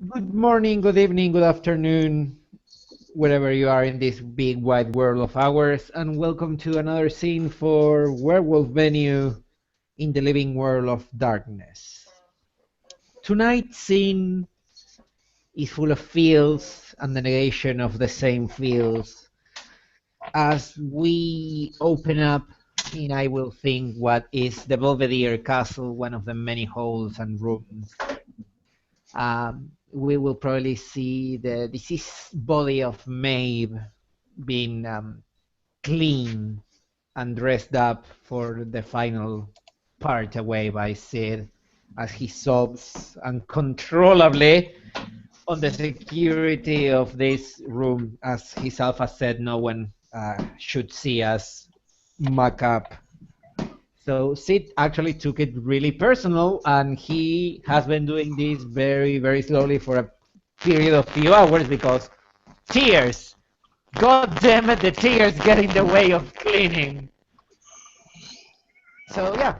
Good morning, good evening, good afternoon, wherever you are in this big wide world of ours, and welcome to another scene for Werewolf Venue in the living world of darkness. Tonight's scene is full of feels and the negation of the same feels as we open up in I will think what is the Belvedere Castle, one of the many halls and rooms. We will probably see the deceased body of Maeve being cleaned and dressed up for the final part away by Sid as he sobs uncontrollably on the security of this room. As himself has said, no one should see us muck up. So Sid actually took it really personal, and he has been doing this very, very slowly for a period of few hours because tears. God damn it, the tears get in the way of cleaning. So yeah,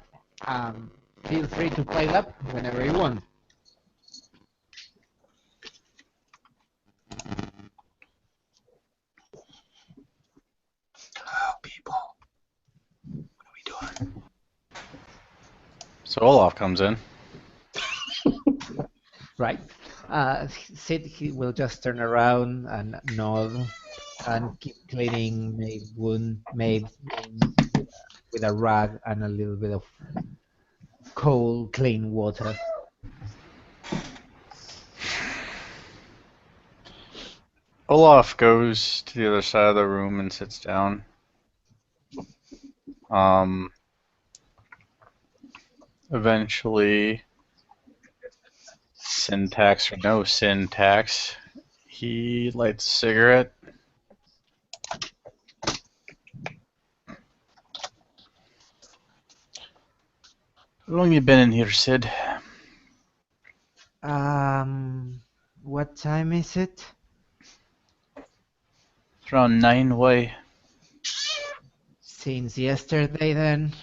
feel free to play up whenever you want. Hello, people. What are we doing? So Olaf comes in. Right. Sid he will just turn around and nod and keep cleaning Maeve's wound with a rag and a little bit of cold, clean water. Olaf goes to the other side of the room and sits down. Eventually, syntax or no syntax, he lights a cigarette. How long you been in here, Sid? What time is it? It's around 9. Why? Since yesterday, then.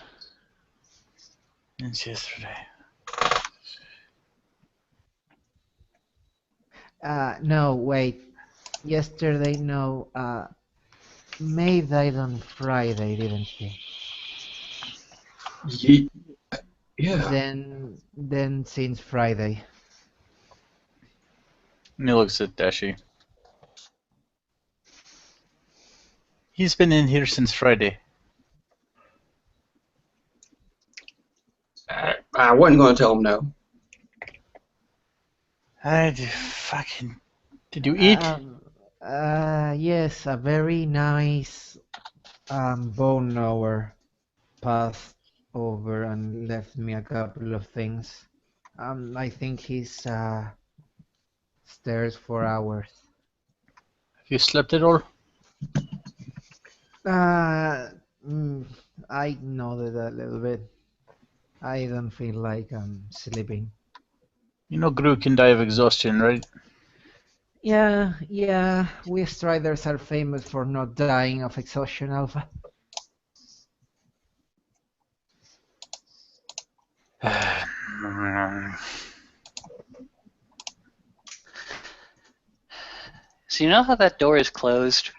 Since yesterday. No, wait. Yesterday, no. Maeve died on Friday, didn't she? Yeah. Then since Friday. And he looks at Dashi. He's been in here since Friday. I wasn't going to tell him no. Did you eat? Yes, a very nice bone knower passed over and left me a couple of things. I think he's stairs for hours. Have you slept at all? I nodded a little bit. I don't feel like I'm sleeping. You know Gru can die of exhaustion, right? Yeah, we Striders are famous for not dying of exhaustion, Alpha. So you know how that door is closed?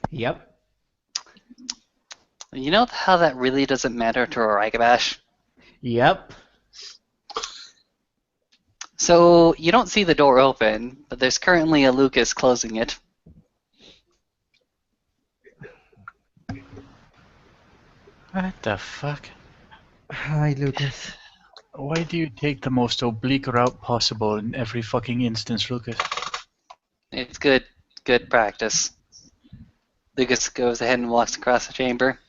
Yep. You know how that really doesn't matter to a Ragabash? Yep. So you don't see the door open, but there's currently a Lucas closing it. What the fuck? Hi, Lucas. Why do you take the most oblique route possible in every fucking instance, Lucas? It's good practice. Lucas goes ahead and walks across the chamber,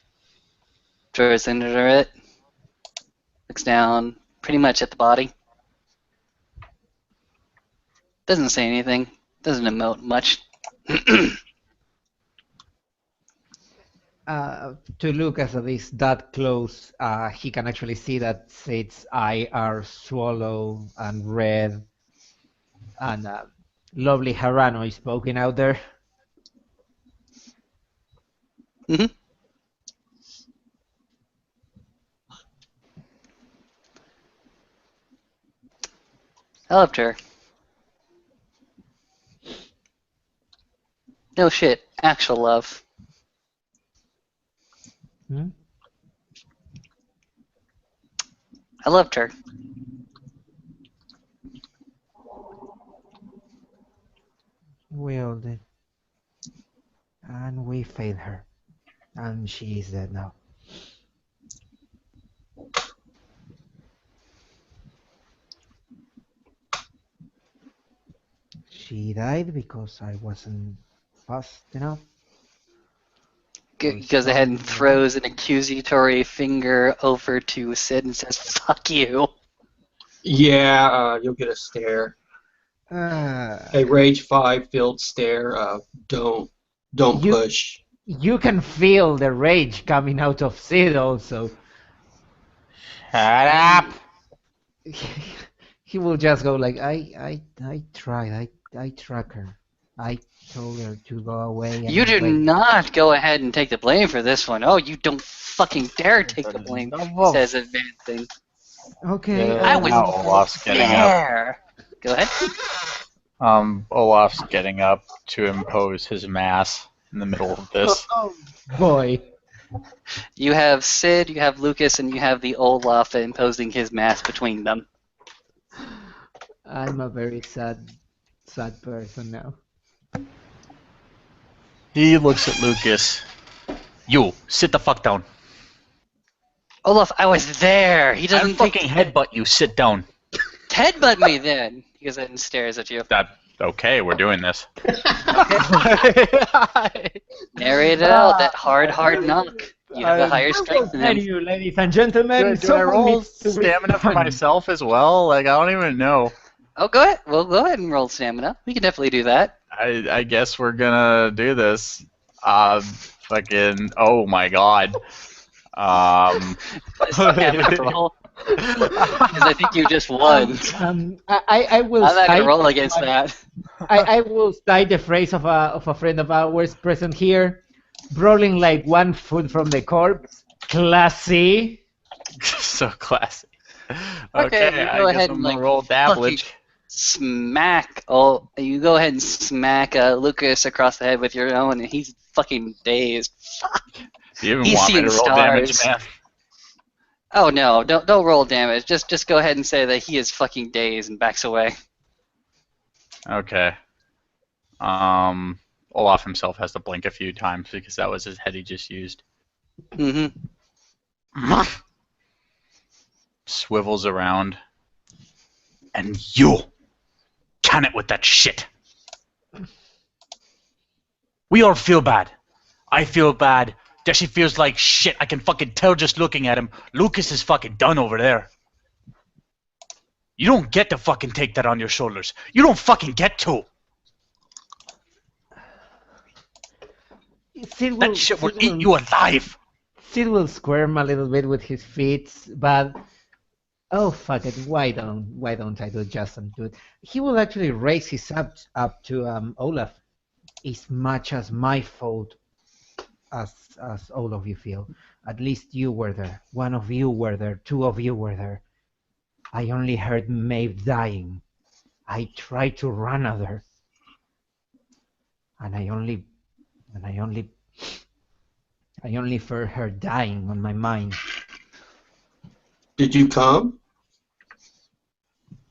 throws into it, looks down pretty much at the body. Doesn't say anything, doesn't emote much. To Lucas at least that close, he can actually see that its eyes are swallow and red, and lovely Harano is poking out there. Mm-hmm. I loved her. No shit. Actual love. Hmm? I loved her. We all did. And we failed her. And she is dead now. She died because I wasn't fast enough. Goes ahead and throws an accusatory finger over to Sid and says, "Fuck you." Yeah, you'll get a stare. Uh, A Rage 5 filled stare. Don't You- push. you can feel the rage coming out of Sid also. Shut up! He will just go like, I tried, I tracked her. I told her to go away and You do wait. not go ahead and take the blame for this one. Oh, you don't fucking dare take the blame, says advancing. Okay. Yeah, I was now Olaf's getting up. there. Go ahead. Olaf's getting up to impose his mass in the middle of this. Oh boy. You have Sid, you have Lucas, and you have the Olaf imposing his mass between them. I'm a very sad person now. He looks at Lucas. You, sit the fuck down. Olaf, I was there. He I'll doesn't fucking headbutt you, sit down. headbutt me then. He goes ahead and stares at you. Okay, we're doing this. Narrate it out, that hard knock. You have a higher strength than Thank him. you, ladies and gentlemen. Do I Someone roll needs to stamina for respond. myself as well? Like, I don't even know. Oh, go ahead. Well, go ahead and roll stamina. We can definitely do that. I guess we're gonna do this. Fucking, oh my god. Stamina roll. Because I think you just won. I will I'm not gonna cite roll against that. I will cite the phrase of a friend of ours present here, brawling like 1 foot from the corpse. Classy. So classy. Okay, Okay, you I go guess ahead I'm and, gonna like, roll dabblage. Smack. Oh, you go ahead and smack Lucas across the head with your own, and he's fucking dazed. Do you even He's want me to seeing roll damage, stars. man? Oh no, don't roll damage. Just go ahead and say that he is fucking dazed and backs away. Okay. Olaf himself has to blink a few times because that was his head he just used. Mm-hmm. Swivels around. And you can it with that shit. We all feel bad. I feel bad. Jesse feels like shit. I can fucking tell just looking at him. Lucas is fucking done over there. You don't get to fucking take that on your shoulders. You don't fucking get to. Sid That shit will eat you alive. Sid will squirm a little bit with his feet, but oh fuck it, why don't I do Justin do it? He will actually raise his up to Olaf. As much as my fault as all of you feel. At least you were there. One of you were there. 2 of you were there. I only heard Maeve dying. I tried to run at her. And I only felt her dying on my mind. Did you come?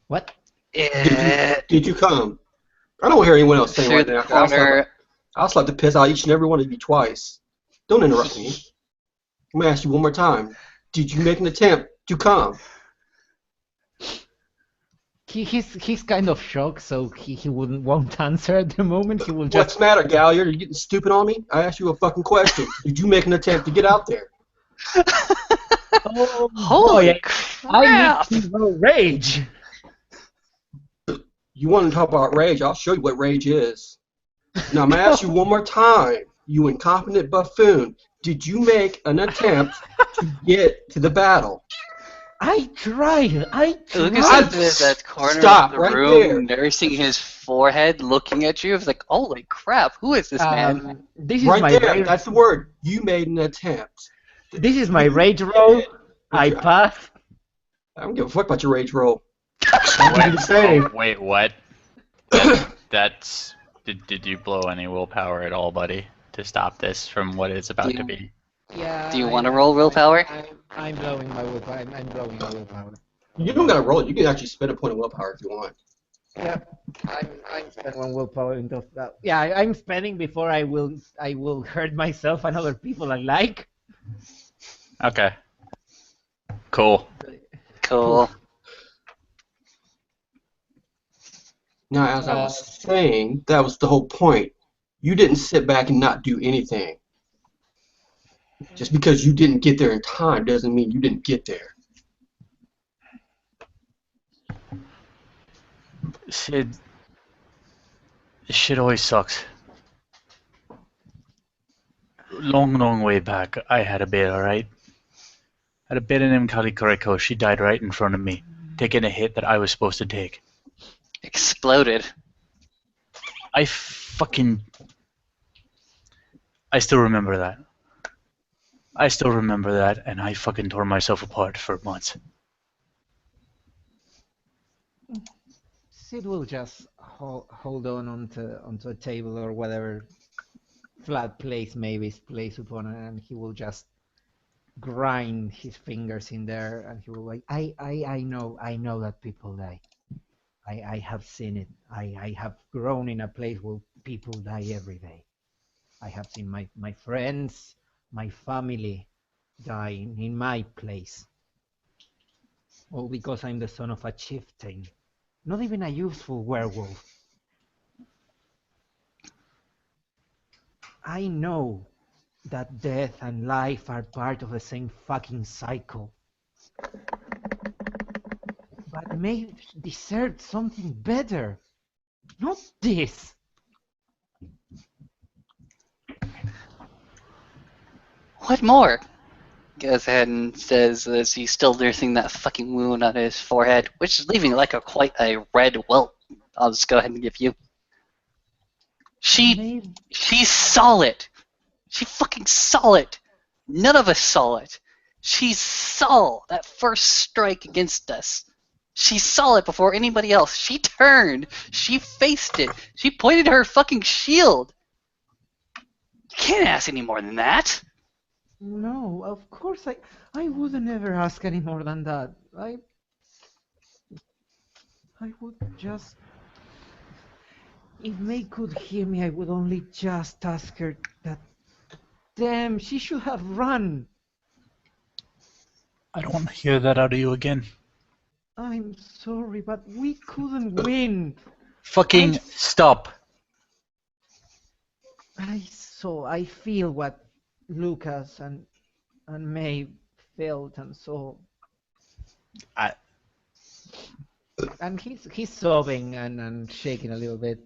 What? Did you come? I don't hear anyone else saying Through right the now. corner. I'll slap the piss out of each and every one of you twice. Don't interrupt me. I'm gonna ask you one more time. Did you make an attempt to come? He's kind of shocked, so he won't answer at the moment. He will just. What's the matter, Galliard? Are you getting stupid on me? I asked you a fucking question. Did you make an attempt to get out there? Oh, Holy boy, crap! I need to know rage. You want to talk about rage? I'll show you what rage is. Now I'm gonna ask you one more time. You incompetent buffoon. Did you make an attempt to get to the battle? I tried. Lucas I- is in that corner Stop of the right room, there. nursing his forehead, looking at you. It's like, holy crap, who is this man? This is Right my there. rage. That's the word. You made an attempt. This is my rage roll. I passed. I don't give a fuck about your rage roll. I'm the same. Oh, wait, what? That's Did you blow any willpower at all, buddy, to stop this from what it's about to be? Yeah. Do you want to roll willpower? I'm blowing my willpower. I'm blowing my willpower. You don't gotta roll it. You can actually spend a point of willpower if you want. Yeah, I'm spending one willpower into that. Yeah, I'm spending before I will hurt myself and other people alike. Okay. Cool. Cool. Now, as I was saying, that was the whole point. You didn't sit back and not do anything. Just because you didn't get there in time doesn't mean you didn't get there. Sid, this shit always sucks. Long way back, I had a bit, alright? Had a bit in Kalikoriko. She died right in front of me, taking a hit that I was supposed to take. Exploded. I still remember that. And I fucking tore myself apart for months. Sid will just hold on onto a table or whatever flat place maybe is placed upon it, and he will just grind his fingers in there, and he will like, I know that people die. I have seen it. I have grown in a place where people die every day. I have seen my friends, my family die in my place. All because I'm the son of a chieftain. Not even a useful werewolf. I know that death and life are part of the same fucking cycle. But may deserve something better. Not this. What more? Goes ahead and says as he's still nursing that fucking wound on his forehead, which is leaving like quite a red welt. I'll just go ahead and give you. She saw it. She fucking saw it. None of us saw it. She saw that first strike against us. She saw it before anybody else. She turned. She faced it. She pointed her fucking shield. You can't ask any more than that. No, of course I wouldn't ever ask any more than that. I would just, if May could hear me, I would only just ask her that, damn, she should have run. I don't want to hear that out of you again. I'm sorry, but we couldn't win. Fucking stop. I feel what Lucas and May felt and saw. And he's sobbing and shaking a little bit.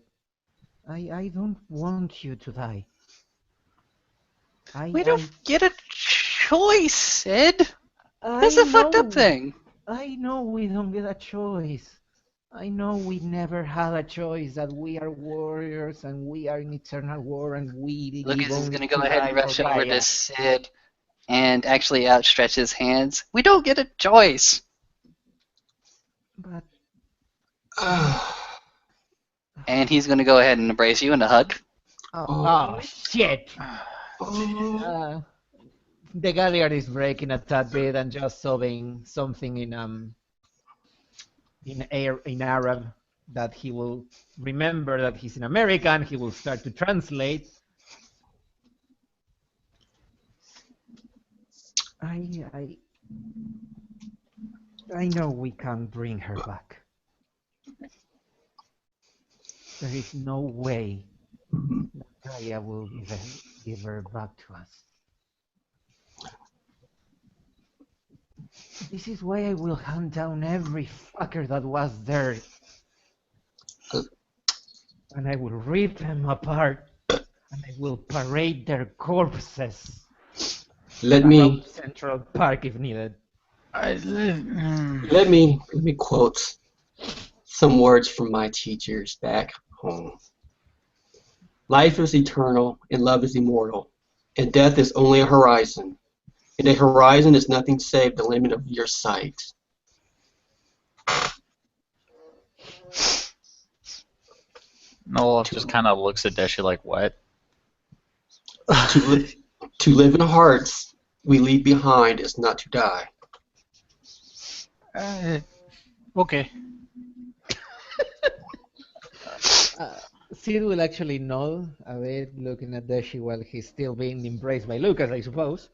I don't want you to die. We don't get a choice, Sid. That's the fucked up thing. I know we don't get a choice. I know we never had a choice, that we are warriors and we are in eternal war and we Lucas is going going to go ahead and rush over to Sid and actually outstretch his hands. We don't get a choice. But and he's going to go ahead and embrace you in a hug. Oh shit! The Galliard is breaking a tad bit and just sobbing something in Arab that he will remember that he's an American. He will start to translate. I know we can't bring her back. There is no way Gaia will give her back to us. This is why I will hunt down every fucker that was there. And I will rip them apart. And I will parade their corpses. Let me Central Park if needed. let me quote some words from my teachers back home. Life is eternal and love is immortal, and death is only a horizon. And a horizon is nothing save the limit of your sight. No, just kind of looks at Deshi like, what? To live in hearts we leave behind is not to die. Okay. Sid will actually nod a bit, looking at Dashi while he's still being embraced by Lucas, I suppose.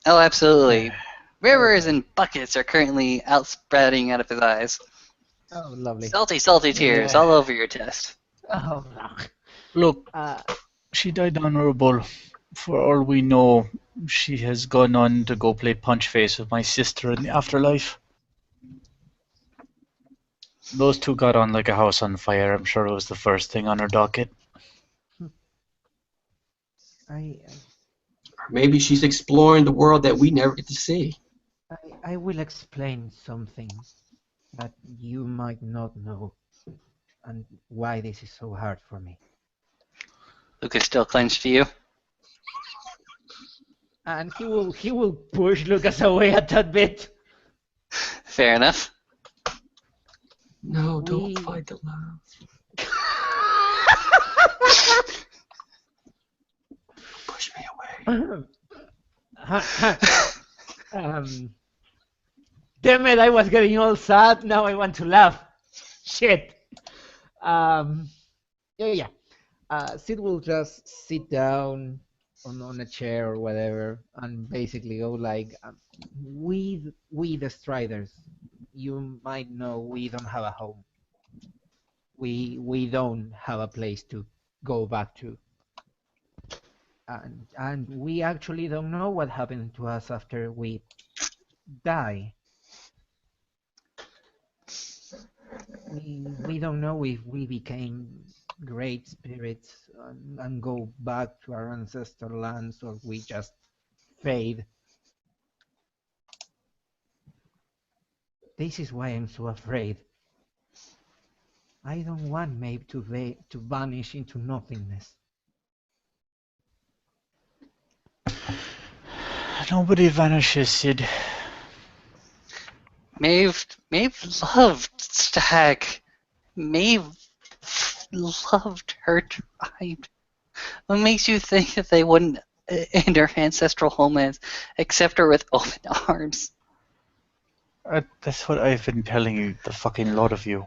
Oh, absolutely. Rivers and buckets are currently sprouting out of his eyes. Oh, lovely. Salty, salty tears all over your chest. Oh, no. Look, she died honorable. For all we know, she has gone on to go play punch face with my sister in the afterlife. Those two got on like a house on fire. I'm sure it was the first thing on her docket. Or maybe she's exploring the world that we never get to see. I will explain something that you might not know, and why this is so hard for me. Lucas still clenched to you. And he will push Lucas away a tad bit. Fair enough. No, don't fight the love. Push me away. Damn it, I was getting all sad, now I want to laugh. Shit. Yeah. Sid will just sit down on a chair or whatever and basically go like, we the Striders, you might know we don't have a home. We don't have a place to go back to. And we actually don't know what happened to us after we die. We don't know if we became great spirits and go back to our ancestral lands, or we just fade. This is why I'm so afraid. I don't want Maeve to vanish into nothingness. Nobody vanishes, Sid. Maeve loved Stag. Maeve loved her tribe. What makes you think that they wouldn't end her ancestral homelands accept her with open arms? That's what I've been telling you, the fucking lot of you.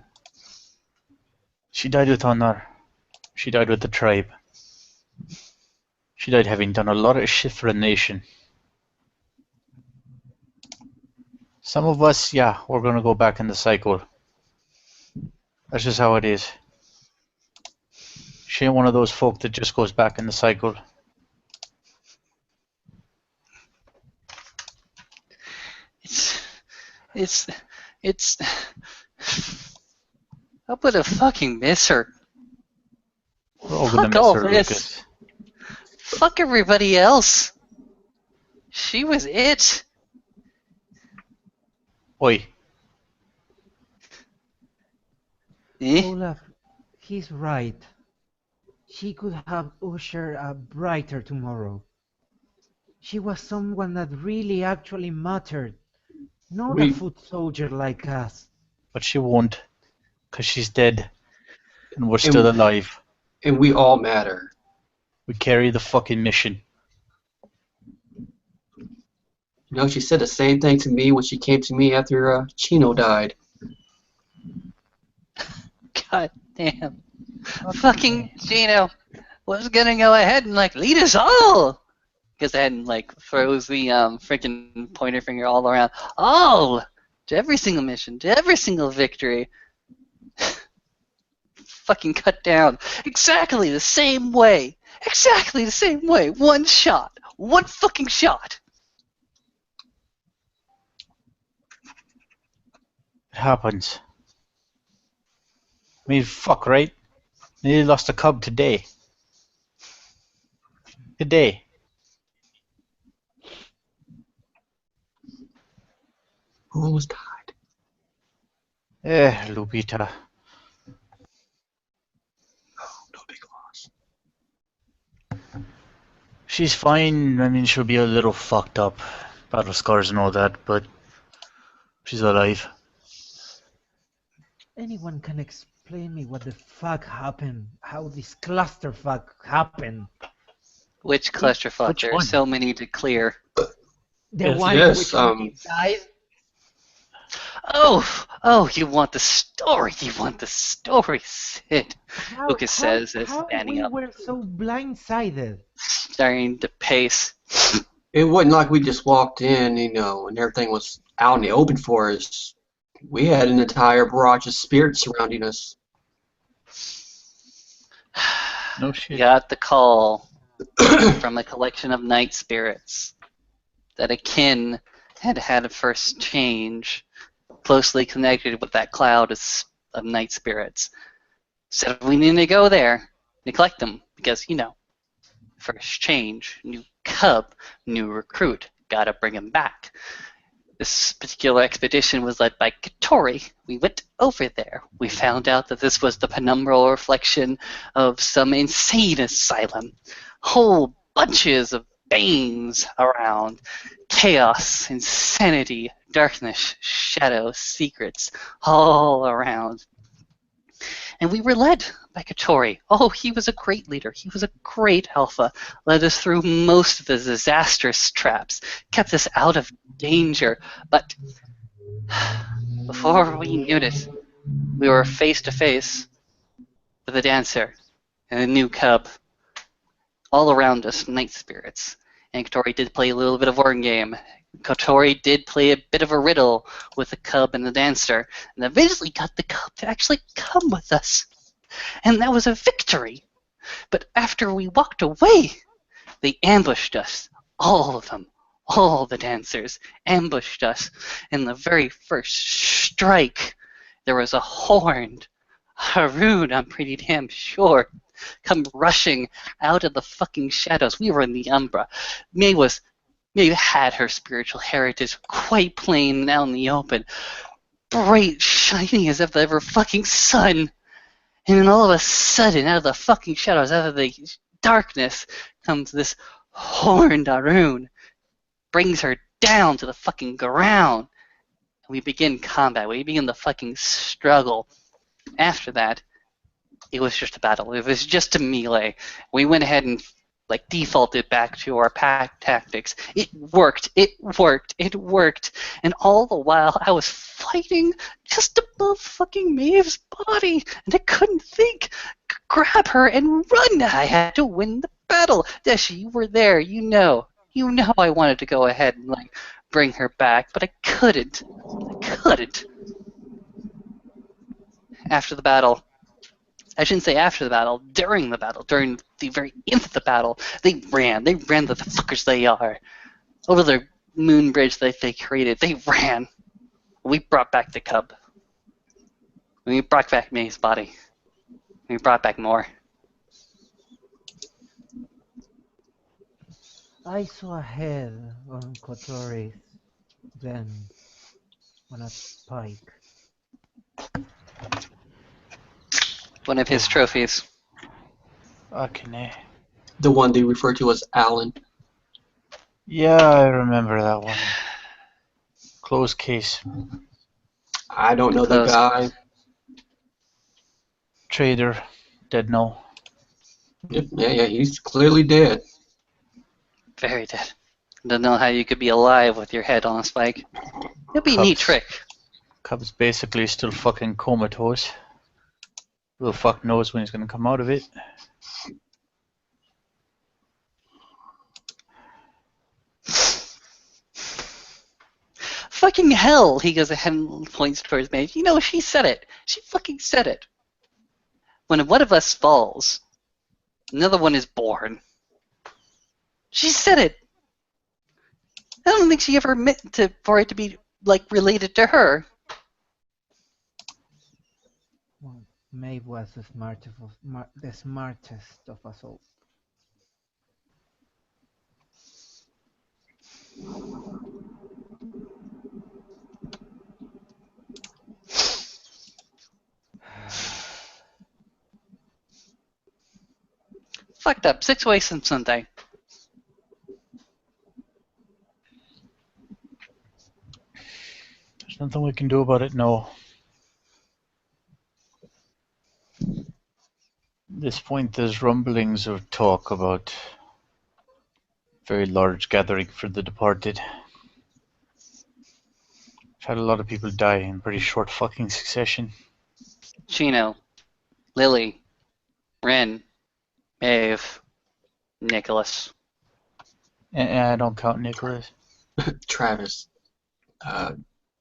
She died with honor. She died with the tribe. She died having done a lot of shit for the nation. Some of us, yeah, we're gonna go back in the cycle. That's just how it is. She ain't one of those folk that just goes back in the cycle. It's I'm gonna fucking miss her. We're all gonna Fuck miss all her, this. Lucas. Fuck everybody else. She was it. Oi. Olaf, he's right. She could have ushered a brighter tomorrow. She was someone that really actually mattered, not a foot soldier like us. But she won't, 'cause she's dead, and we're still alive. And we all matter. We carry the fucking mission. You know, she said the same thing to me when she came to me after Chino died. God damn. Fucking Gino was gonna go ahead and like lead us all. Goes ahead and like throws the freaking pointer finger all around. All to every single mission, to every single victory. Fucking cut down exactly the same way. Exactly the same way. One shot. One fucking shot. It happens. I mean, fuck, right? Nearly lost a cub today. Today. Who almost died? Lupita. Oh, no big loss. She's fine. I mean, she'll be a little fucked up. Battle scars and all that, but she's alive. Anyone can explain me what the fuck happened? How this clusterfuck happened? Which clusterfuck? Which There are one? so many to clear. The Yes. one in Yes, which Maeve died? Oh, you want the story? You want the story, Sid? How Lucas how says as how standing we up, were so blindsided? starting to pace. it wasn't like we just walked in, and everything was out in the open for us. We had an entire barrage of spirits surrounding us. No shit. Got the call from a collection of night spirits that a kin had had a first change closely connected with that cloud of night spirits. Said we need to go there and collect them because, first change, new cub, new recruit, gotta bring him back. This particular expedition was led by Katori. We went over there. We found out that this was the penumbral reflection of some insane asylum. Whole bunches of Banes around. Chaos, insanity, darkness, shadow, secrets, all around. And we were led by Katori. Oh, he was a great leader. He was a great alpha. Led us through most of the disastrous traps. Kept us out of danger. But before we knew it, we were face to face with a dancer and a new cub. All around us, night spirits. And Katori did play a little bit of word game. Katori did play a bit of a riddle with the cub and the dancer, and eventually got the cub to actually come with us. And that was a victory. But after we walked away, they ambushed us. All of them. All the dancers ambushed us. In the very first strike, there was a horned Haroon, I'm pretty damn sure, come rushing out of the fucking shadows. We were in the Umbra. Maeve had her spiritual heritage quite plain and out in the open. Bright, shining as if the ever fucking sun. And then all of a sudden, out of the fucking shadows, out of the darkness, comes this horned Haroon. Brings her down to the fucking ground. And we begin combat. We begin the fucking struggle. After that, it was just a battle. It was just a melee. We went ahead and defaulted back to our pack tactics. It worked. It worked. It worked. And all the while, I was fighting just above fucking Maeve's body, and I couldn't think. Grab her and run. I had to win the battle. Deshi, you were there. You know I wanted to go ahead and bring her back, but I couldn't. After the battle, I shouldn't say after the battle, during the very end of the battle, they ran the fuckers they are. Over the moon bridge that they created, they ran. We brought back the cub. We brought back May's body. We brought back more. I saw a head on Kotori's, then on a spike. One of his trophies. Fucking A. The one they refer to as Alan. Yeah, I remember that one. Closed case. I don't know the Close. guy. Trader. Dead now. Yeah, he's clearly dead. Very dead. Don't know how you could be alive with your head on a spike. It'd be a neat Cubs. trick. Cub's basically still fucking comatose. Who the fuck knows when he's gonna come out of it. Fucking hell! He goes ahead and points towards me. She said it. She fucking said it. When one of us falls, another one is born. She said it. I don't think she ever meant for it to be related to her. Well, Maeve was the smartest of us all. Fucked up. 6 ways from Sunday. There's nothing we can do about it, no. At this point, there's rumblings of talk about very large gathering for the departed. I've had a lot of people die in pretty short fucking succession. Chino, Lily, Ren, Maeve, Nicholas. And I don't count Nicholas. Travis.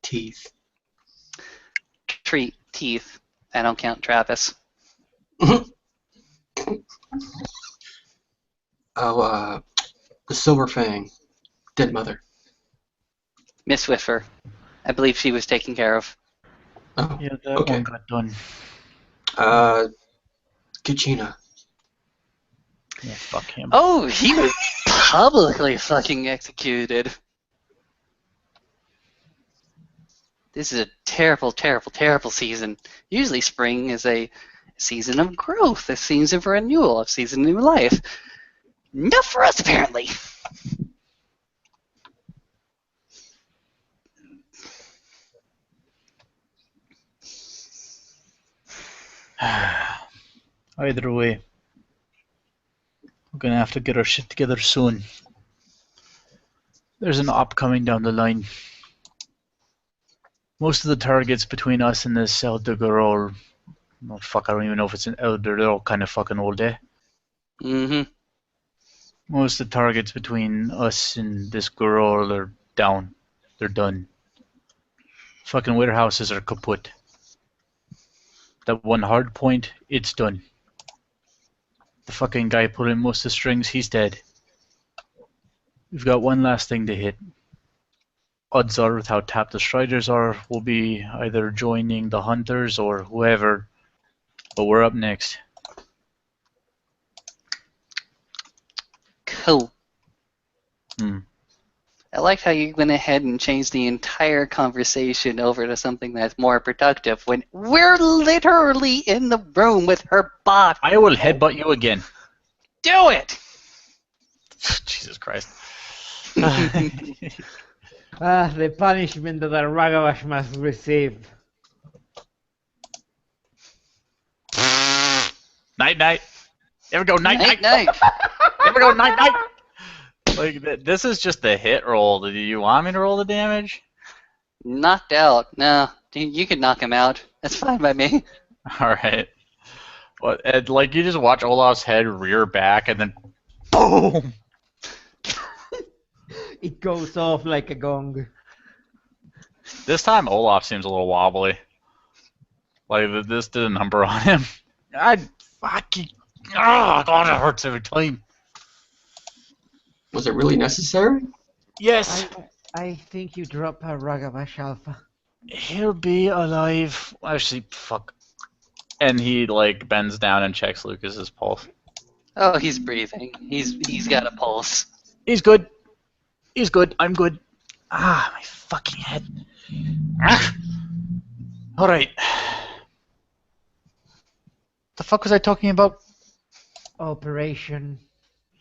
Teeth. Teeth. I don't count Travis. The Silver Fang. Dead mother. Miss Whiffer. I believe she was taken care of. Oh, Yeah, that okay. one got done. Kachina. Yeah, fuck him. Oh, he was publicly fucking executed. This is a terrible, terrible, terrible season. Usually spring is a season of growth, a season of renewal, a season of new life. Not for us, apparently. Either way, we're gonna have to get our shit together soon. There's an op coming down the line. Most of the targets between us and this Elder are all... Oh, fuck, I don't even know if it's an Elder. They're all kind of fucking old, eh? Mm-hmm. Most of the targets between us and this girl are down. They're done. Fucking warehouses are kaput. That one hard point, it's done. The fucking guy pulling most of the strings, he's dead. We've got one last thing to hit. Odds are, with how tapped the Striders are, we'll be either joining the Hunters or whoever. But we're up next. Cool. Hmm. I liked how you went ahead and changed the entire conversation over to something that's more productive when we're literally in the room with her bot. I will headbutt you again. Do it! Jesus Christ. The punishment that a Ragabash must receive. Night night. There we go, night night. Night. There we go, night night. Like, this is just the hit roll. Do you want me to roll the damage? Knocked out. No, you can knock him out. That's fine by me. Alright. Well, Ed, like, you just watch Olaf's head rear back and then boom! It goes off like a gong. This time Olaf seems a little wobbly. Like, this did a number on him. I fucking... Oh, God, it hurts every time. Was it really necessary? Yes! I think you drop a Ragabash Alpha. He'll be alive. Actually, fuck. And he, like, bends down and checks Lucas's pulse. Oh, he's breathing. He's got a pulse. He's good. He's good. I'm good. Ah, my fucking head. Ah. Alright. The fuck was I talking about? Operation,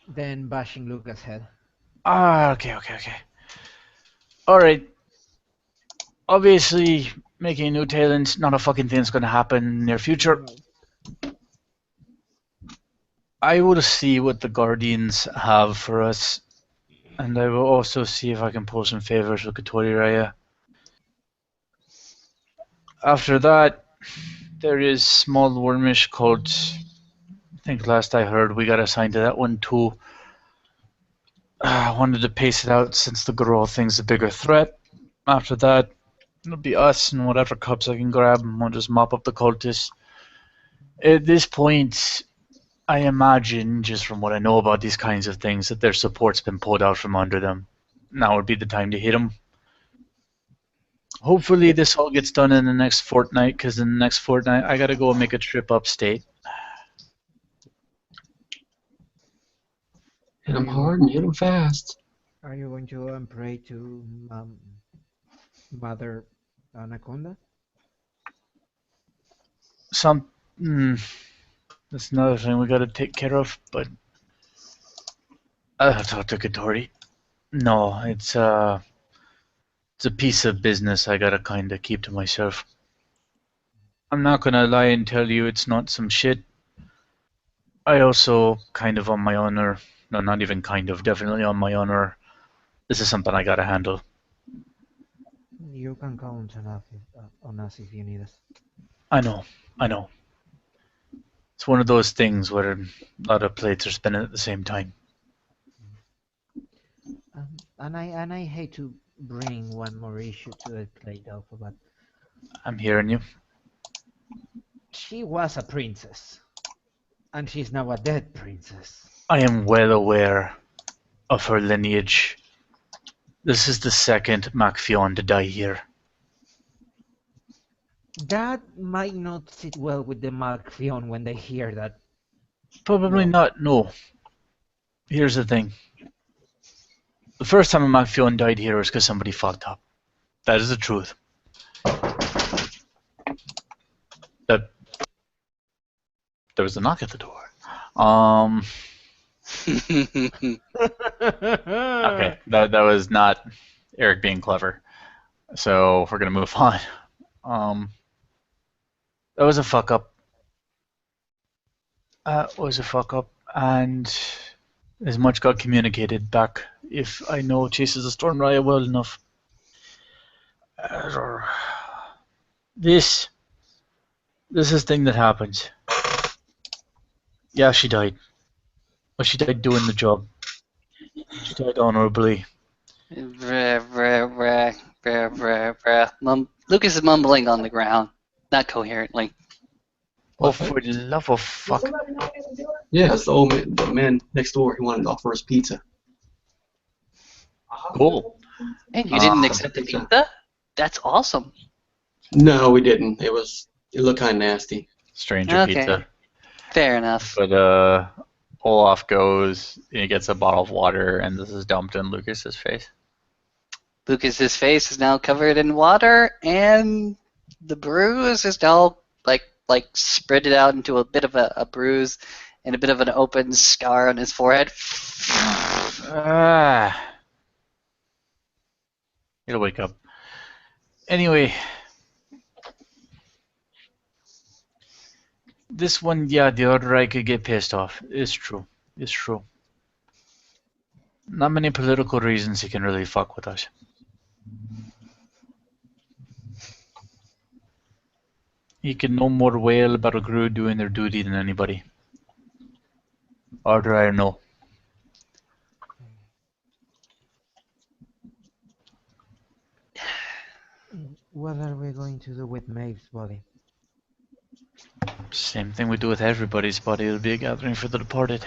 then bashing Lucas' head. Ah, okay. Alright. Obviously, making a new talent, not a fucking thing's gonna happen in the near future. I will see what the Guardians have for us, and I will also see if I can pull some favors with Katori Raya. After that, there is small wormish called... I think last I heard we got assigned to that one too. I wanted to pace it out since the Gorol thing's a bigger threat. After that, it'll be us and whatever cups I can grab, and we'll just mop up the cultists. At this point, I imagine, just from what I know about these kinds of things, that their support's been pulled out from under them. Now would be the time to hit them. Hopefully this all gets done in the next fortnight, because in the next fortnight I gotta go and make a trip upstate. Hit him hard and hit him fast. Are you going to pray to Mother Anaconda? That's another thing we gotta take care of, but I'll talk to Katori. No, it's a piece of business I gotta kinda keep to myself. I'm not gonna lie and tell you it's not some shit. I also, kind of on my honor, no, not even kind of, definitely on my honor, this is something I gotta handle. You can count on us if you need us. I know. It's one of those things where a lot of plates are spinning at the same time. And I hate to bring one more issue to the plate, Alpha, but I'm hearing you. she was a princess, and she's now a dead princess. I am well aware of her lineage. This is the second Macphion to die here. That might not sit well with the Malkfion when they hear that. Probably not, no. Here's the thing. The first time a Macphion died here was because somebody fucked up. That is the truth. That there was a knock at the door. Okay, that was not Eric being clever. So we're gonna move on. That was a fuck up. And as much got communicated back. If I know Chases the Storm Riot well enough. This is thing that happens. Yeah, she died. But she died doing the job. She died honorably. Lucas is mumbling on the ground, not coherently. Oh, for the love of fuck. Yeah, it's the man next door. He wanted to offer us pizza. Cool. And you didn't accept the pizza? That's awesome. No, we didn't. It looked kind of nasty. Stranger Okay. pizza. Fair enough. But Olaf goes, he gets a bottle of water, and this is dumped in Lucas's face. Lucas's face is now covered in water, and the bruise is now like spread it out into a bit of a bruise and a bit of an open scar on his forehead. He'll wake up. Anyway. This one, yeah, the other I could get pissed off. It's true. Not many political reasons he can really fuck with us. He can no more wail about a crew doing their duty than anybody. Or do I know? What are we going to do with Maeve's body? Same thing we do with everybody's body. It'll be a gathering for the departed.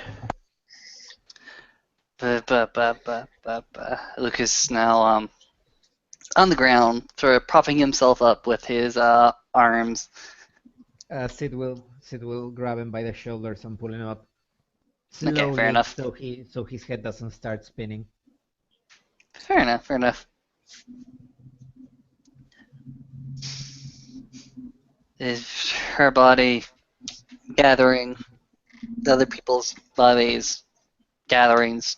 Lucas now on the ground, sort of propping himself up with his arms. Sid will grab him by the shoulders and pull him up Okay, slowly, fair enough. so his head doesn't start spinning. Fair enough. Is her body gathering the other people's bodies, gatherings.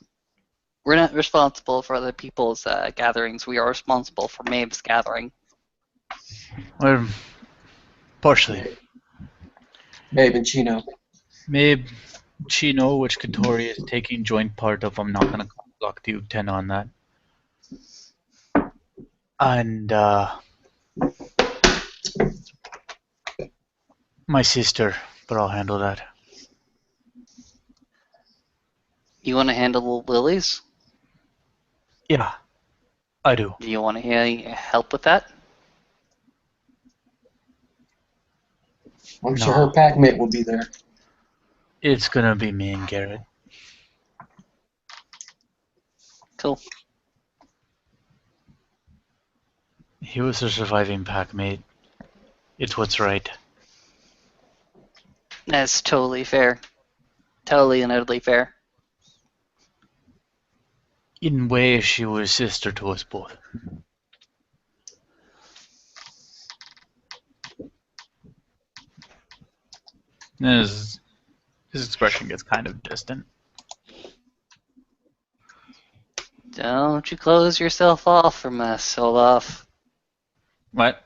We're not responsible for other people's gatherings. We are responsible for Maeve's gathering. Well, partially. Maeve and Chino. Maybe Chino, which Katori is taking joint part of. I'm not going to block the 10 on that. And my sister, but I'll handle that. You want to handle Lily's? Yeah, I do. Do you want to help with that? I'm sure her packmate will be there. It's gonna be me and Garrett. Cool. He was a surviving packmate. It's what's right. That's totally fair. Totally and utterly fair. In ways, she was sister to us both. His expression gets kind of distant. Don't you close yourself off from us, Olaf. What?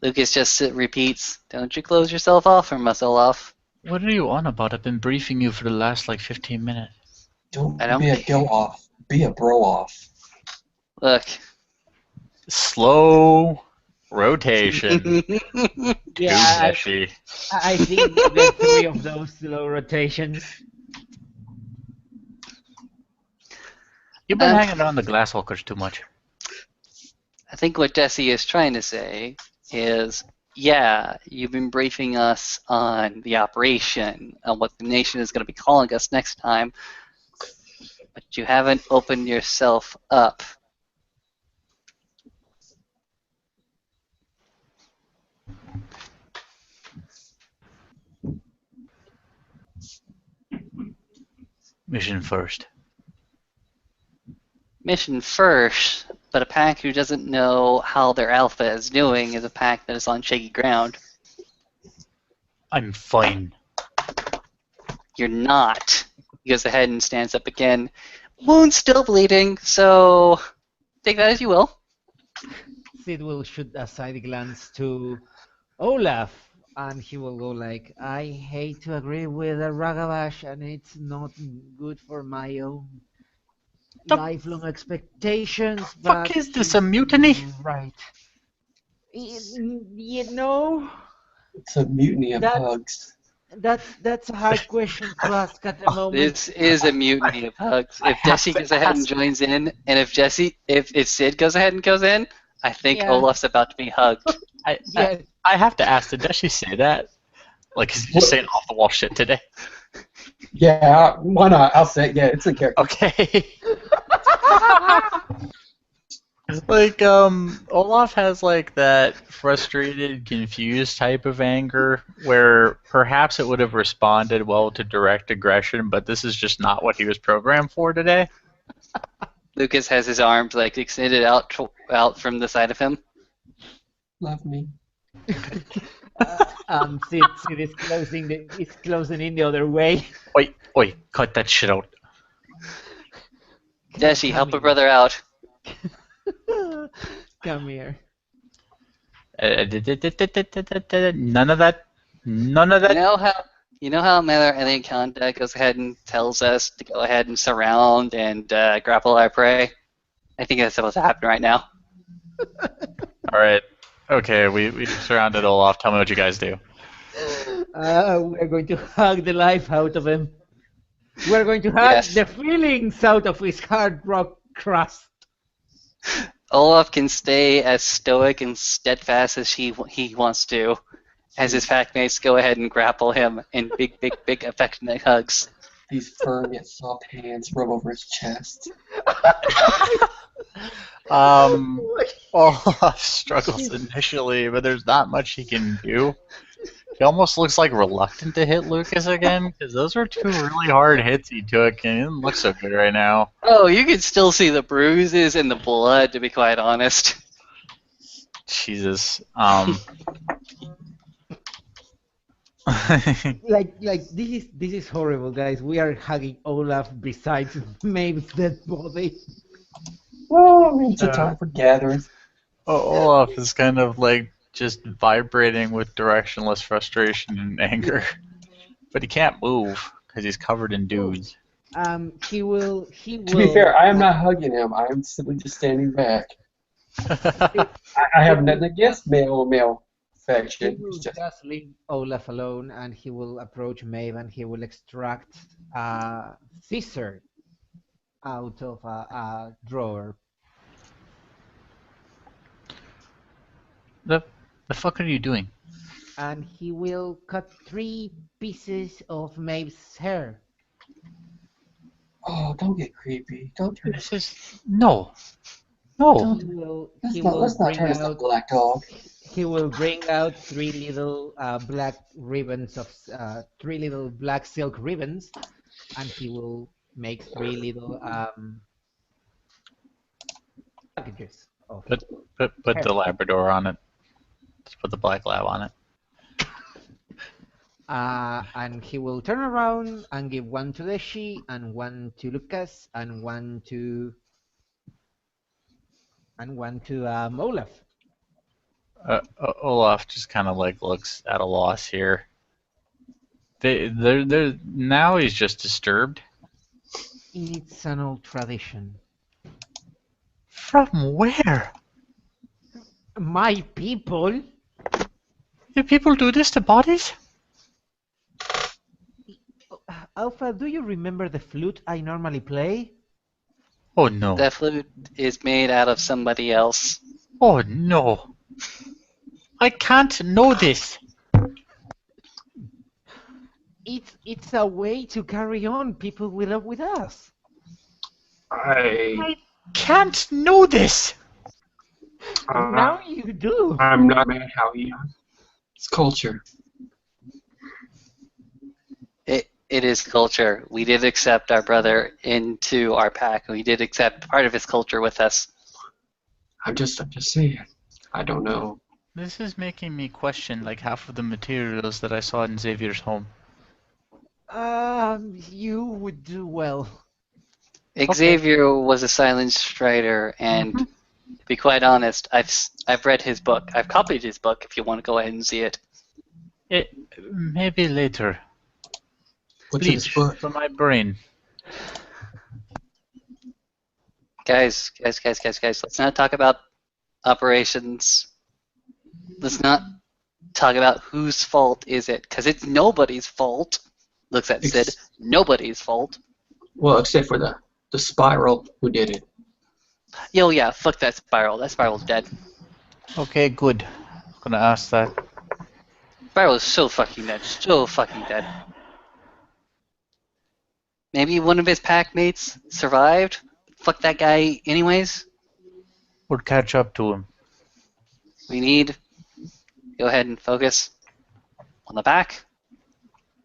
Lucas just repeats, don't you close yourself off from us, Olaf. What are you on about? I've been briefing you for the last like 15 minutes. Don't I don't be a care. go-off. Be a bro-off. Look. Slow rotation. Yeah, Too messy. I think you get 3 of those slow rotations. You've been Um, hanging on the glass walkers too much. I think what Jesse is trying to say is, yeah, you've been briefing us on the operation, on what the nation is going to be calling us next time, but you haven't opened yourself up. Mission first. Mission first, but a pack who doesn't know how their alpha is doing is a pack that is on shaky ground. I'm fine. You're not. He goes ahead and stands up again. Wound's still bleeding, so take that as you will. Sid will shoot a side glance to Olaf, and he will go like, I hate to agree with Ragabash, and it's not good for my own The lifelong expectations, fuck but is this, he's a mutiny? right. You know, It's a mutiny of that's hugs. that's a hard question to ask at the moment. This is a mutiny of hugs. I If have Jesse to goes ahead and ask. joins in, and if Sid goes ahead and goes in, I think Yeah. Olaf's about to be hugged. Yeah, I have to ask, did she say that? Like, is he just saying off the wall shit today? Yeah, why not? I'll say it. Yeah, it's a character. Okay. Like, Olaf has like that frustrated, confused type of anger where perhaps it would have responded well to direct aggression, but this is just not what he was programmed for today. Lucas has his arms like extended out from the side of him. Love me. Sid is closing in the other way. Oi, cut that shit out. Jesse, Come help a here. brother out. Come here. None of that. None of You that. know how Mother Alien Contact goes ahead and tells us to go ahead and surround and grapple our prey? I think that's supposed to happen right now. All right. Okay, we've surrounded Olaf. Tell me what you guys do. We're going to hug the life out of him. We're going to hug Yes. the feelings out of his hard rock crust. Olaf can stay as stoic and steadfast as he wants to, as his packmates go ahead and grapple him in big affectionate hugs. These firm yet soft hands rub over his chest. Olaf struggles initially, but there's not much he can do. He almost looks like reluctant to hit Lucas again, because those were 2 really hard hits he took, and he doesn't look so good right now. Oh, you can still see the bruises and the blood, to be quite honest. Jesus. Like this is horrible, guys. We are hugging Olaf besides Maeve's dead body. Well, I mean, it's a time for gatherings. Olaf is kind of like just vibrating with directionless frustration and anger. But he can't move because he's covered in dudes. He will. To be fair, I am not hugging him. I am simply just standing back. I have nothing against male He affection. will It's just just leave Olaf alone, and he will approach Maeve, and he will extract a scissor out of a drawer. The fuck are you doing? And he will cut 3 pieces of Maeve's hair. oh, don't get creepy. Don't do This this. is no. No. Let's not turn this into Black Dog. He will bring out 3 little black ribbons of 3 little black silk ribbons, and he will make 3 little packages of. Put the Labrador on it. Just put the black lab on it. And he will turn around and give 1 to Deshi, and 1 to Lucas, and 1 to Olaf. Olaf just kind of like looks at a loss here. They're now he's just disturbed. It's an old tradition. From where? My people? Do people do this to bodies? Alpha, do you remember the flute I normally play? Oh no. That flute is made out of somebody else. Oh no. I can't know this. It's a way to carry on. People will love with us. I can't know this. Now you do. I'm not mad how he is. It's culture. It is culture. We did accept our brother into our pack. We did accept part of his culture with us. I'm just saying. I don't know. This is making me question like half of the materials that I saw in Xavier's home. You would do well. Xavier was a silent strider, and to be quite honest, I've read his book. I've copied his book. If you want to go ahead and see it. Maybe later. What's in this Bleach book? for my brain. Guys, let's not talk about operations. Let's not talk about whose fault is it, because it's nobody's fault. Looks at Sid. Nobody's fault. Well, except for the spiral who did it. Yo, yeah, fuck that spiral. That spiral's dead. Okay, good. I'm gonna ask that. Spiral is so fucking dead. So fucking dead. Maybe one of his pack mates survived. Fuck that guy anyways. We'll catch up to him. We need... Go ahead and focus on the back.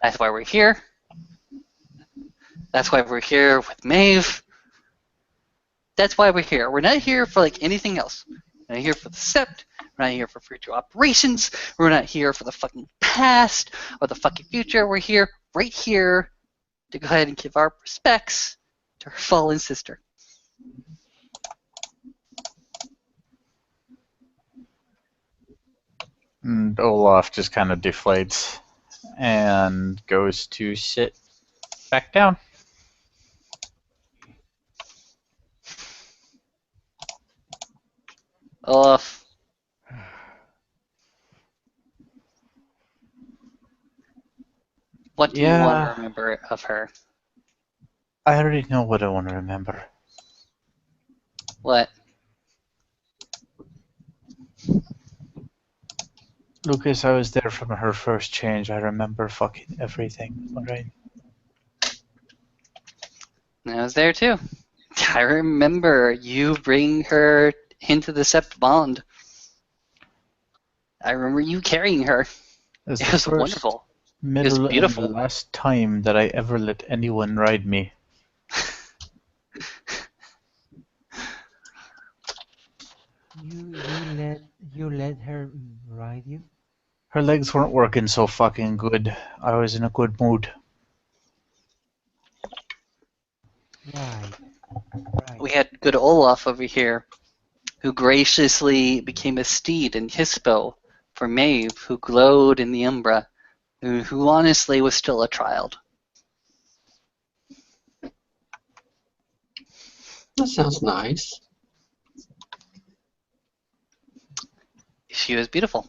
That's why we're here. That's why we're here with Maeve. That's why we're here. We're not here for like anything else. We're not here for the Sept. We're not here for future operations. We're not here for the fucking past or the fucking future. We're here, right here, to go ahead and give our respects to her fallen sister. And Olaf just kind of deflates and goes to sit back down. Olaf. What do you want to remember of her? I already know what I want to remember. What? Lucas, I was there from her first change. I remember fucking everything, alright? I was there too. I remember you bringing her into the Sept bond. I remember you carrying her. It was wonderful. Middle beautiful. and the last time that I ever let anyone ride me. You let her ride you? Her legs weren't working so fucking good. I was in a good mood. Right. We had good Olaf over here, who graciously became a steed in Hispo for Maeve, who glowed in the Umbra, who honestly was still a child. That sounds nice. She was beautiful.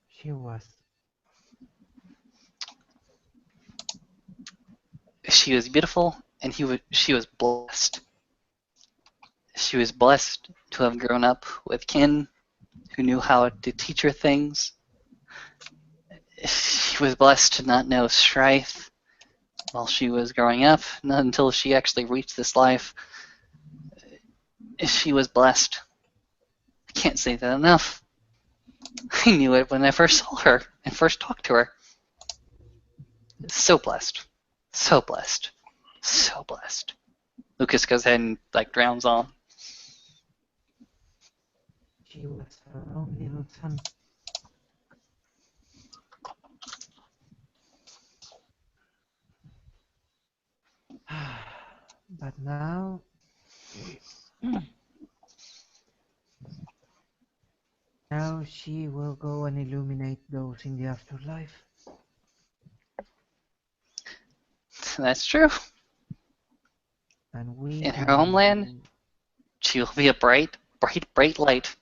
She was. She was beautiful, and she was blessed. She was blessed to have grown up with kin who knew how to teach her things. She was blessed to not know strife while she was growing up, not until she actually reached this life. She was blessed. I can't say that enough. I knew it when I first saw her and first talked to her. So blessed. So blessed. So blessed. Lucas goes ahead and drowns on. She was her own little son. But now she will go and illuminate those in the afterlife. That's true. And we In her can homeland, do- she will be a bright, bright, bright light.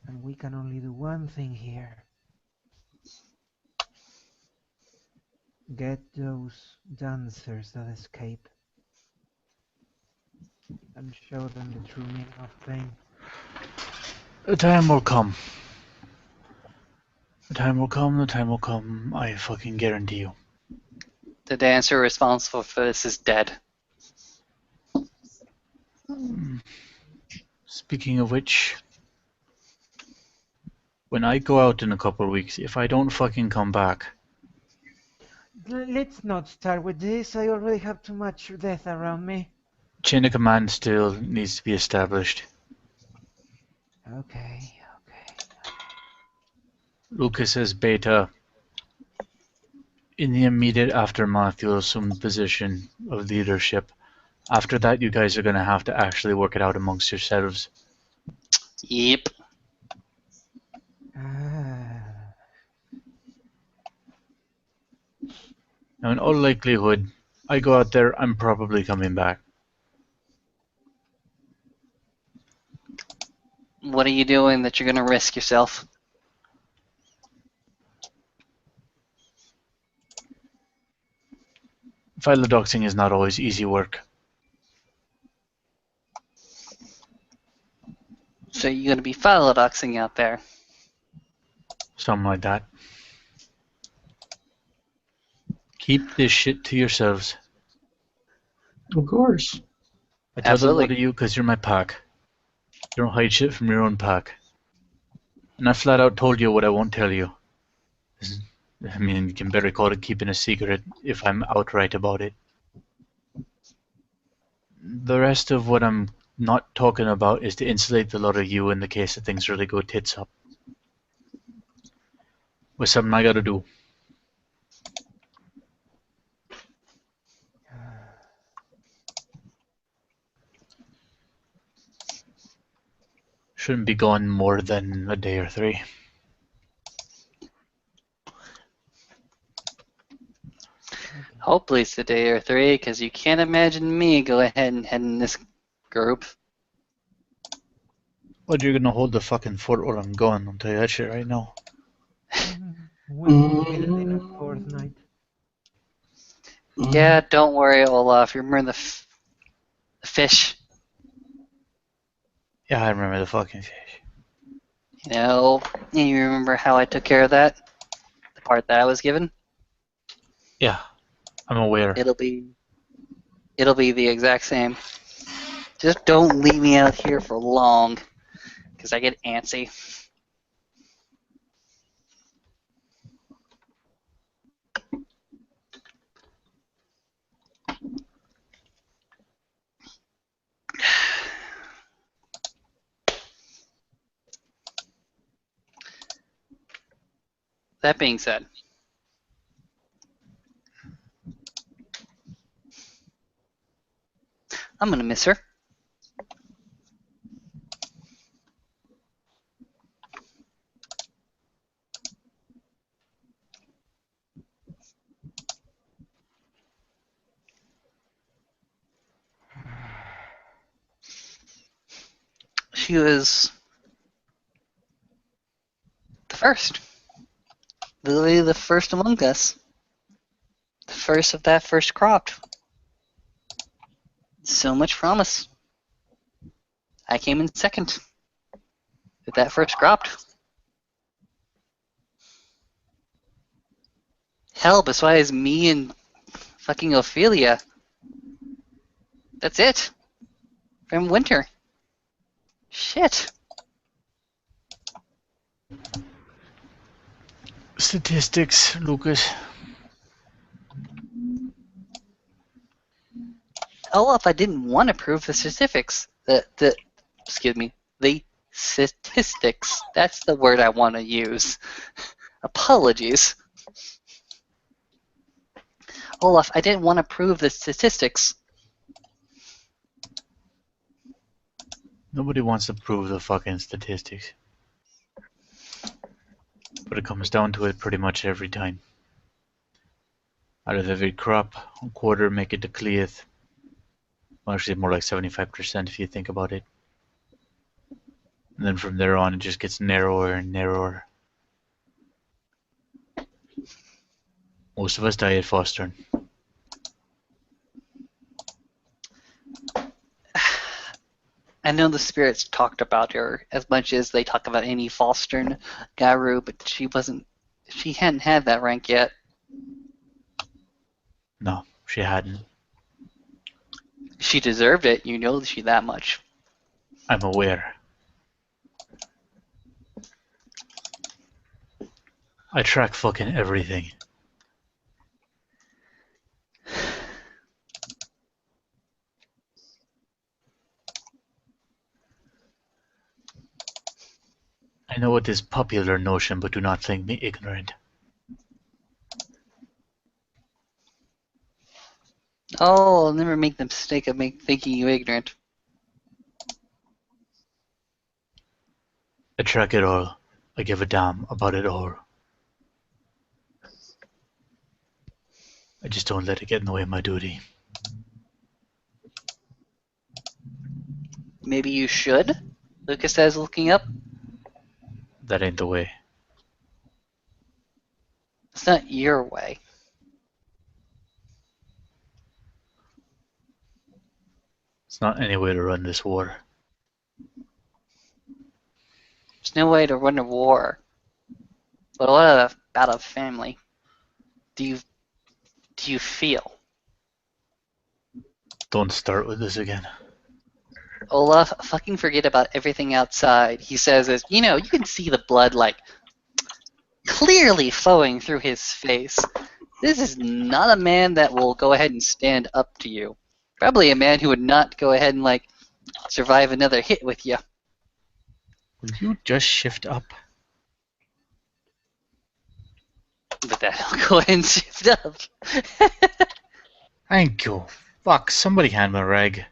and we can only do one thing here. Get those dancers that escape and show them the true meaning of pain. The time will come. The time will come, the time will come. I fucking guarantee you. The dancer responsible for this is dead. Speaking of which, when I go out in a couple of weeks, if I don't fucking come back, Let's not start with this. I already have too much death around me. chain of command still needs to be established. Okay. Lucas as Beta, in the immediate aftermath, you'll assume the position of leadership. After that, you guys are going to have to actually work it out amongst yourselves. Yep. Now, in all likelihood, I go out there, I'm probably coming back. What are you doing that you're going to risk yourself? Philodoxing is not always easy work. So you're going to be philodoxing out there. Something like that. Keep this shit to yourselves. Of course. I tell Absolutely. the lot of you because you're my pack. You don't hide shit from your own pack. And I flat out told you what I won't tell you. I mean, you can better call it keeping a secret if I'm outright about it. The rest of what I'm not talking about is to insulate the lot of you in the case that things really go tits up. With something I gotta do. Shouldn't be gone more than a day or 3. Hopefully it's a day or 3, because you can't imagine me go ahead and head in this group. Well, you're gonna hold the fucking fort while I'm gone, I'll tell you that shit right now. When will be the dinner fortnight? Yeah, don't worry, Olaf. You remember the fish? Yeah, I remember the fucking fish. You know, and you remember how I took care of that? The part that I was given? Yeah, I'm aware. It'll be the exact same. Just don't leave me out here for long, because I get antsy. That being said, I'm gonna miss her. She was the first. Literally the first among us. The first of that first crop. So much promise. I came in second. With that first crop. Hell, besides me and fucking Ophelia. That's it. From winter. Shit. Statistics, Lucas. Olaf, I didn't want to prove the statistics. Excuse me. The statistics. That's the word I want to use. Apologies. Olaf, I didn't want to prove the statistics. Nobody wants to prove the fucking statistics. But it comes down to it pretty much every time. Out of every crop, a quarter make it to cleath. Well, actually, more like 75% if you think about it. And then from there on, it just gets narrower and narrower. Most of us die at fostering. I know the spirits talked about her as much as they talk about any Falstern Garu, but she hadn't had that rank yet. No, she hadn't. She deserved it, you know she that much. I'm aware. I track fucking everything. I know it is popular notion, but do not think me ignorant. Oh, I'll never make the mistake of thinking you ignorant. I track it all. I give a damn about it all. I just don't let it get in the way of my duty. Maybe you should? Lucas says, looking up. That ain't the way. It's not your way. It's not any way to run this war. There's no way to run a war. But what about a family? Do you feel? Don't start with this again. Olaf, fucking forget about everything outside. He says, as you know, you can see the blood like clearly flowing through his face. This is not a man that will go ahead and stand up to you. Probably a man who would not go ahead and like survive another hit with you. Will you just shift up? But then he'll go ahead and shift up. Thank you. Fuck, somebody hand me a rag.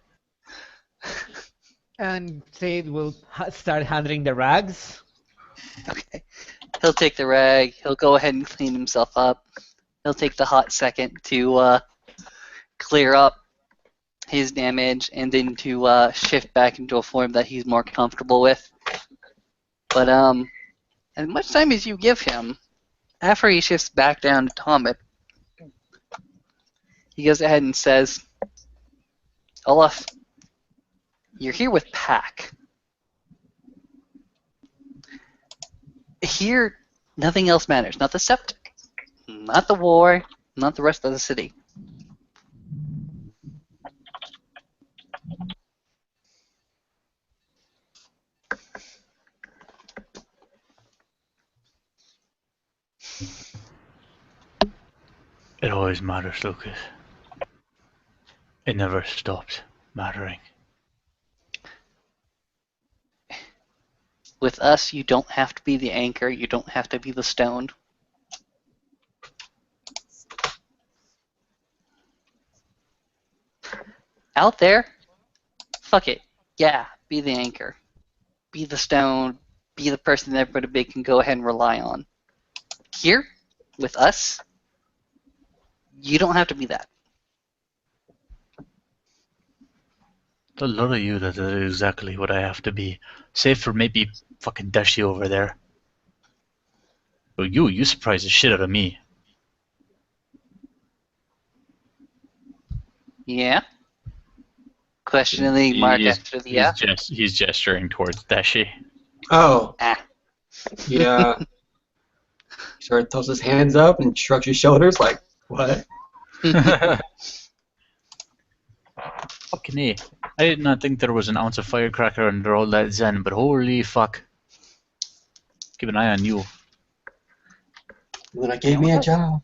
And Sid will start handling the rags. Okay. He'll take the rag. He'll go ahead and clean himself up. He'll take the hot second to clear up his damage and then to shift back into a form that he's more comfortable with. But as much time as you give him, after he shifts back down to Tomit, he goes ahead and says, Olaf, you're here with Pack. Here, nothing else matters. Not the septic, not the war, not the rest of the city. It always matters, Lucas. It never stops mattering. With us, you don't have to be the anchor. You don't have to be the stone. Out there, fuck it. Yeah, be the anchor. Be the stone. Be the person that everybody big can go ahead and rely on. Here, with us, you don't have to be that. A lot of you, that is exactly what I have to be. Save for maybe fucking Dashi over there. But you surprised the shit out of me. Yeah? Questioningly mark after the yeah? He's gesturing towards Dashi. Oh, Ah. yeah. He sort of throws his hands up and shrugs his shoulders like, what? Fucking A. I did not think there was an ounce of firecracker under all that zen, but holy fuck. Keep an eye on you. When I gave me a job.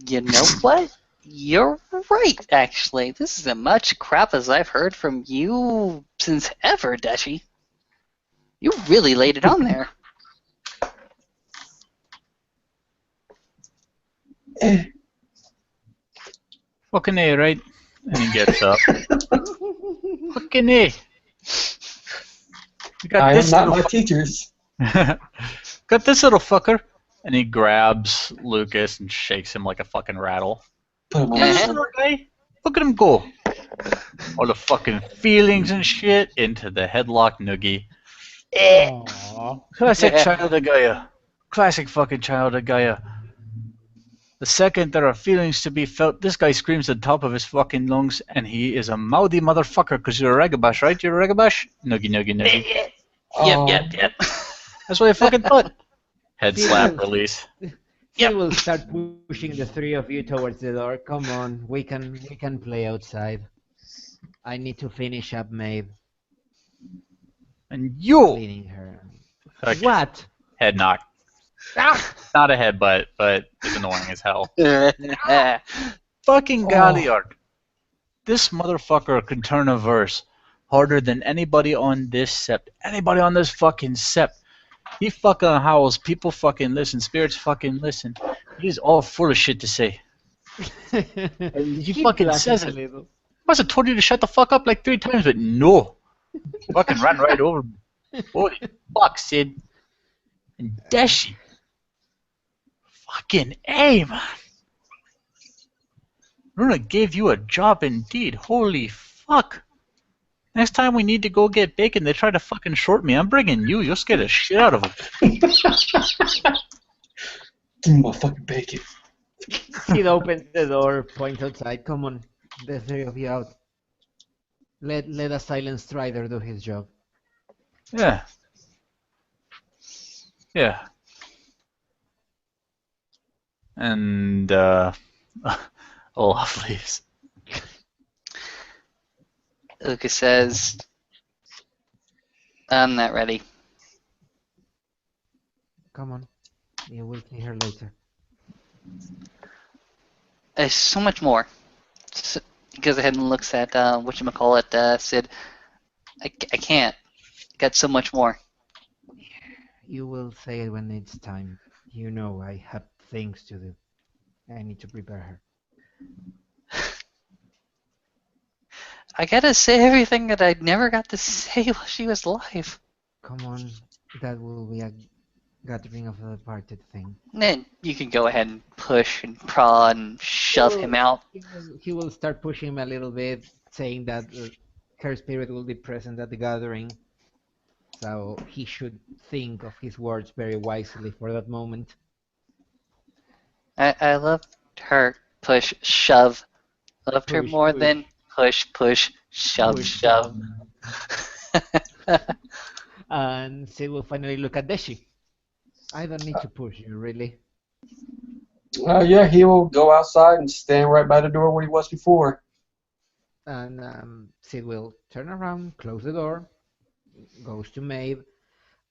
You know what? You're right, actually. This is as much crap as I've heard from you since ever, Dashi. You really laid it on there. Fucking A, right? And he gets up. Fucking A. We got I this am not little my teachers. got Got this little fucker. And he grabs Lucas and shakes him like a fucking rattle. Put him on This his little guy, look at him go. All the fucking feelings and shit into the headlock noogie. Aww. Classic child of Gaia. Classic fucking child of Gaia. The second there are feelings to be felt, this guy screams at the top of his fucking lungs, and he is a mouthy motherfucker, because you're a Ragabash, right? You're a Ragabash? Noogie, noogie, noogie. Yep. That's what I fucking thought. Head See, slap yes. release. He will start pushing the three of you towards the door. Come on, we can play outside. I need to finish up Maeve, And you! cleaning her. Okay. What? Head knock. Not a headbutt, but it's annoying as hell. Fucking Galliard. This motherfucker can turn a verse harder than anybody on this sept. Anybody on this fucking sept. He fucking howls, people fucking listen, spirits fucking listen. He's all full of shit to say. And he Keep fucking laughing says a it. little. Must have told you to shut the fuck up like 3 times, but no. Fucking ran right over me. Holy fuck, Sid. And Deshi. Fucking A, man. Runa gave you a job indeed. Holy fuck. Next time we need to go get bacon, they try to fucking short me. I'm bringing you. You'll scare the shit out of them. Give me my fucking bacon. He opens the door, points outside. Come on, the three of you out. Let a silent strider do his job. Yeah. Yeah. And, Olaf leaves. Lucas says, I'm not ready. Come on, you will see her later. There's so much more. He goes ahead and looks at, whatchamacallit, Sid. I can't. Got so much more. You will say it when it's time. You know I have things to do. I need to prepare her. I gotta say everything that I never got to say while she was alive. Come on, that will be a gathering of the departed thing. And then you can go ahead and push and prod and shove him out. He will start pushing him a little bit, saying that her spirit will be present at the gathering. So he should think of his words very wisely for that moment. I loved her push, shove. Loved her Push, more push. than push, shove, Push, shove. And Sid will finally look at Deshi. I don't need to push you, really. Yeah, he will go outside and stand right by the door where he was before. And Sid will turn around, close the door, goes to Maeve,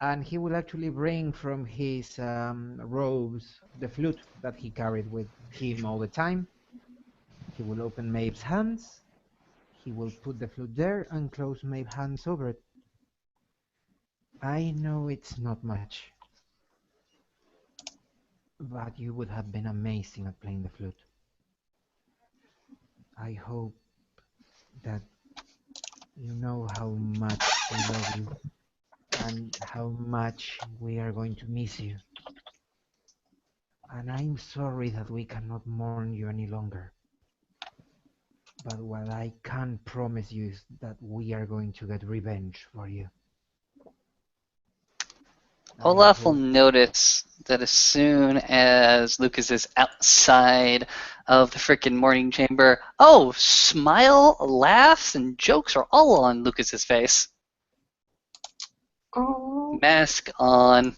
and he will actually bring from his robes the flute that he carried with him all the time. He will open Maeve's hands. He will put the flute there and close Maeve's hands over it. I know it's not much, but you would have been amazing at playing the flute. I hope that you know how much we love you and how much we are going to miss you. And I'm sorry that we cannot mourn you any longer. But what I can promise you is that we are going to get revenge for you. Olaf will notice that as soon as Lucas is outside of the frickin' morning chamber, smile, laughs, and jokes are all on Lucas's face. Oh. Mask on.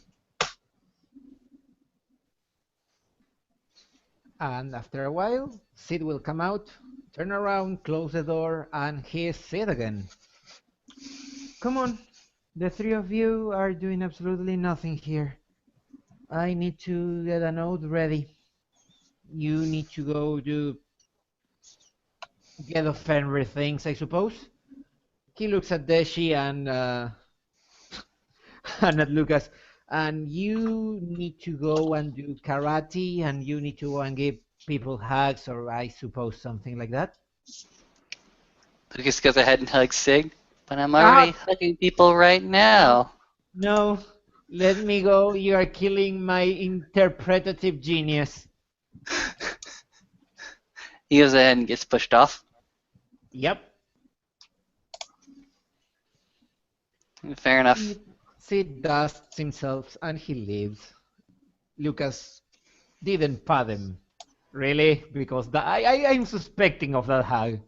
And after a while, Sid will come out, turn around, close the door, and he is Sid again. Come on, the three of you are doing absolutely nothing here. I need to get a note ready. You need to go do get off Fenrir things, I suppose. He looks at Deshi and and at Lucas, and you need to go and do karate, and you need to go and give people hugs, or I suppose something like that. Lucas goes ahead and hugs Sig, but I'm already hugging people right now. No, Let me go. You are killing my interpretative genius. He goes ahead and gets pushed off. Yep. Fair enough. Sid dusts himself and he leaves. Lucas didn't pat him. Really? Because I'm suspecting of that hag.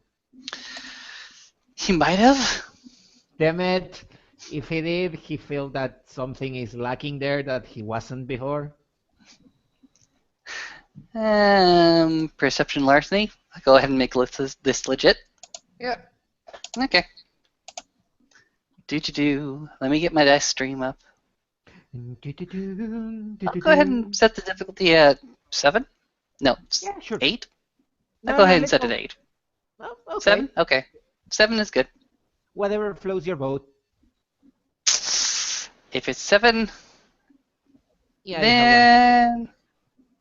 He might have. Damn it. If he did, he felt that something is lacking there that he wasn't before. Perception larceny. I'll go ahead and make this legit. Yeah. Okay. Do. Let me get my dice stream up. I'll go ahead and set the difficulty at 7. No, Yeah, sure. 8. No, I'll go ahead and let's set go. it 8. Oh, okay. 7? Okay. 7 is good. Whatever floats your boat. If it's 7, Yeah, you have one. then...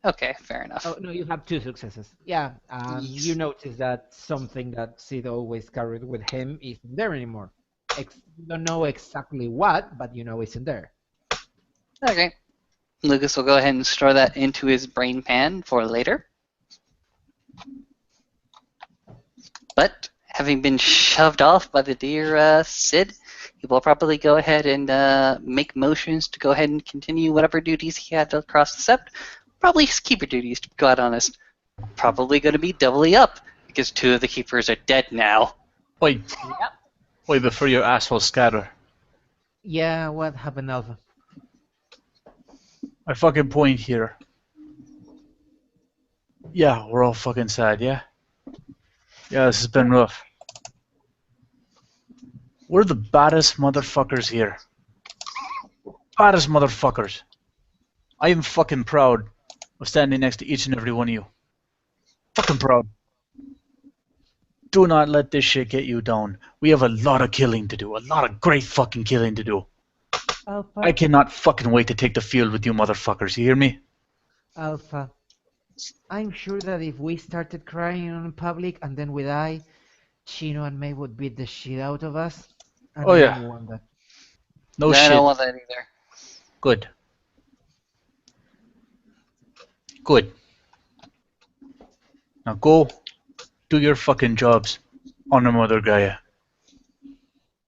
Okay, fair enough. Oh, no, you have 2 successes. Yeah, Yes. you notice that something that Sid always carried with him isn't there anymore. You don't know exactly what, but you know it's in there. Okay. Lucas will go ahead and store that into his brain pan for later. But having been shoved off by the dear Sid, he will probably go ahead and make motions to go ahead and continue whatever duties he had across the sept. Probably his keeper duties, to be quite honest. Probably going to be doubly up, because 2 of the keepers are dead now. Wait. Yep. Wait, before your asshole scatter. Yeah, what happened, Alpha? My fucking point here. Yeah, we're all fucking sad, yeah? Yeah, this has been rough. We're the baddest motherfuckers here. Baddest motherfuckers. I am fucking proud of standing next to each and every one of you. Fucking proud. Do not let this shit get you down. We have a lot of killing to do. A lot of great fucking killing to do. Alpha. I cannot fucking wait to take the field with you motherfuckers. You hear me? Alpha. I'm sure that if we started crying in public and then we die, Chino and May would beat the shit out of us. And Oh, I yeah. don't want that. No I shit. don't want that either. Good. Good. Now go do your fucking jobs on Mother Gaia.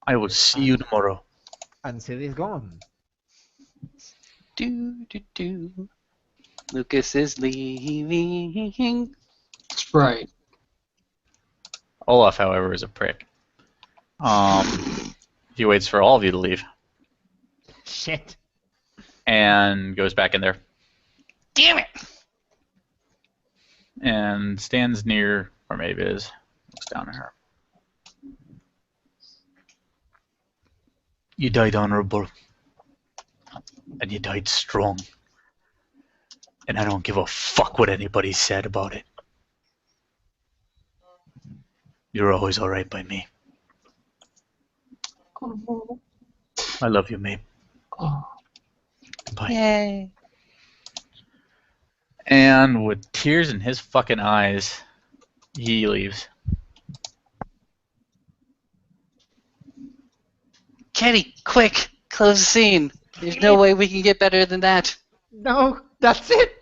I will see you tomorrow. And Sid is gone. Do. Lucas is leaving. That's right. Olaf, however, is a prick. He waits for all of you to leave Shit. and goes back in there Damn it! and stands near where Maeve is. Looks down at her. You died honorable. And you died strong. And I don't give a fuck what anybody said about it. You're always alright by me. Oh, I love you, Maeve. oh. Goodbye. Yay. And with tears in his fucking eyes, he leaves. Kenny, quick! Close the scene. There's no way we can get better than that. No, that's it.